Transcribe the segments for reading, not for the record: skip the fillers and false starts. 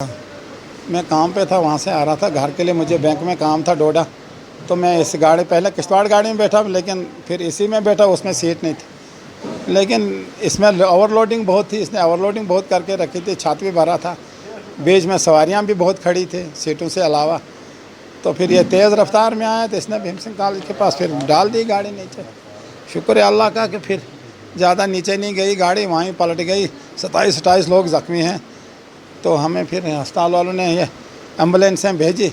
मैं काम पे था, वहाँ से आ रहा था घर के लिए, मुझे बैंक में काम था डोडा। तो मैं इस गाड़ी, पहले किश्तवाड़ गाड़ी में बैठा, लेकिन फिर इसी में बैठा, उसमें सीट नहीं थी। लेकिन इसमें ओवरलोडिंग बहुत थी, इसने ओवरलोडिंग बहुत करके रखी थी, छत भी भरा था, बीच में सवारियाँ भी बहुत खड़ी थी सीटों से अलावा। तो फिर ये तेज़ रफ्तार में आया तो इसने भीम सिंह कॉलेज के पास फिर डाल दी गाड़ी नीचे। शुक्र है अल्लाह का कि फिर ज़्यादा नीचे नहीं गई गाड़ी, वहीं पलट गई। 27-28 लोग ज़ख्मी हैं। तो हमें फिर अस्पताल वालों ने ये एम्बुलेंसें भेजी,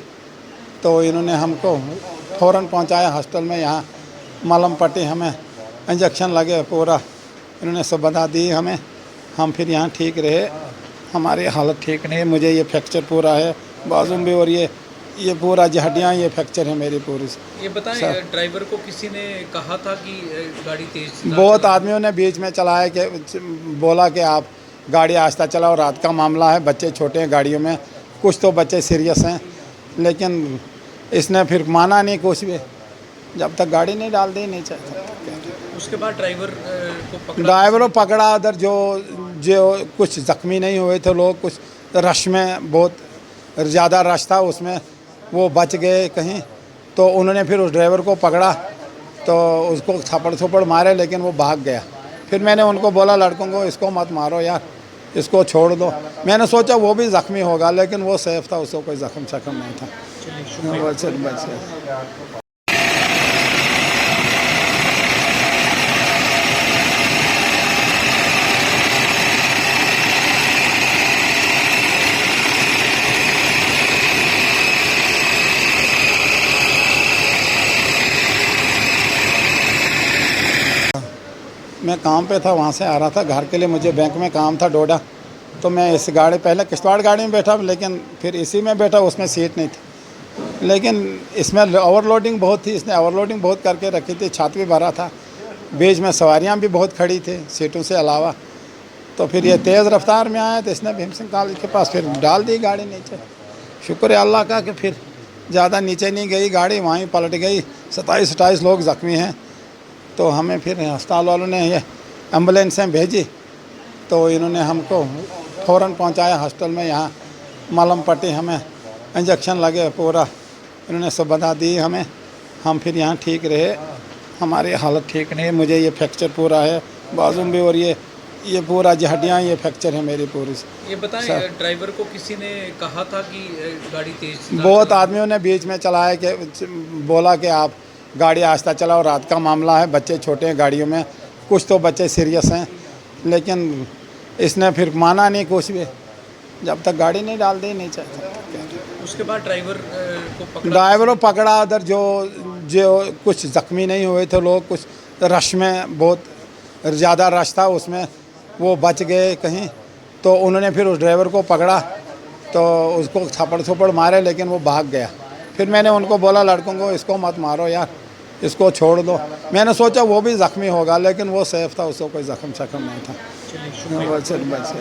तो इन्होंने हमको फ़ौरन पहुंचाया हॉस्टल में। यहाँ मलहम पट्टी, हमें इंजेक्शन लगे, पूरा इन्होंने सुविधा दी हमें। हम फिर यहाँ ठीक रहे, हमारी हालत ठीक नहीं है। मुझे ये फ्रैक्चर पूरा है बाजू में भी, और ये पूरा हड्डियाँ, ये फ्रैक्चर है मेरी पूरी। ये बताएं, ड्राइवर को किसी ने कहा था कि गाड़ी तेज बहुत आदमियों ने बीच में चलाया कि बोला कि आप गाड़ी आहिस्ता चलाओ, रात का मामला है, बच्चे छोटे हैं गाड़ियों में, कुछ तो बच्चे सीरियस हैं। लेकिन इसने फिर माना नहीं कुछ भी, जब तक गाड़ी नहीं डाल दी नहीं चाहता। उसके बाद ड्राइवर को पकड़ा उधर, जो कुछ ज़ख्मी नहीं हुए थे लोग, कुछ रश में, बहुत ज़्यादा रश था उसमें, वो बच गए कहीं। तो उन्होंने फिर उस ड्राइवर को पकड़ा, तो उसको थप्पड़ मारे, लेकिन वो भाग गया। फिर मैंने उनको बोला लड़कों को, इसको मत मारो यार, इसको छोड़ दो। मैंने सोचा वो भी ज़ख्मी होगा, लेकिन वो सेफ था, उसको कोई ज़ख्म शख्म नहीं था। बस। मैं काम पे था, वहाँ से आ रहा था घर के लिए, मुझे बैंक में काम था डोडा। तो मैं इस गाड़ी, पहले किश्तवाड़ गाड़ी में बैठा, लेकिन फिर इसी में बैठा, उसमें सीट नहीं थी। लेकिन इसमें ओवरलोडिंग बहुत थी, इसने ओवरलोडिंग बहुत करके रखी थी, छत भी भरा था, बीच में सवारियाँ भी बहुत खड़ी थी सीटों से अलावा। तो फिर ये तेज़ रफ्तार में आया तो इसने भीम सिंह कॉलेज के पास फिर डाल दी गाड़ी नीचे। शुक्र है अल्लाह का कि फिर ज़्यादा नीचे नहीं गई गाड़ी, वहीं पलट गई। 27-28 लोग ज़ख्मी हैं। तो हमें फिर अस्पताल वालों ने ये एम्बुलेंसें भेजी, तो इन्होंने हमको फ़ौरन पहुंचाया हॉस्टल में। यहाँ मलहम पट्टी, हमें इंजेक्शन लगे, पूरा इन्होंने सुविधा दी हमें। हम फिर यहाँ ठीक रहे, हमारी हालत ठीक नहीं है। मुझे ये फ्रैक्चर पूरा है बाजू में भी, और ये पूरा हड्डियाँ, ये फ्रैक्चर है मेरी पूरी। ये बताएं, ड्राइवर को किसी ने कहा था कि गाड़ी तेज बहुत आदमियों ने बीच में चलाया कि बोला कि आप गाड़ी आहिस्ता चलाओ, रात का मामला है, बच्चे छोटे हैं गाड़ियों में, कुछ तो बच्चे सीरियस हैं। लेकिन इसने फिर माना नहीं कुछ भी, जब तक गाड़ी नहीं डाल दी नहीं चाहता। उसके बाद ड्राइवर को पकड़ा उधर, जो कुछ ज़ख्मी नहीं हुए थे लोग, कुछ रश में, बहुत ज़्यादा रश था उसमें, वो बच गए कहीं। तो उन्होंने फिर उस ड्राइवर को पकड़ा, तो उसको थप्पड़ मारे, लेकिन वो भाग गया। फिर मैंने उनको बोला लड़कों को, इसको मत मारो यार, इसको छोड़ दो। मैंने सोचा वो भी ज़ख्मी होगा, लेकिन वो सेफ था, उसको कोई ज़ख्म शख्म नहीं था। बस।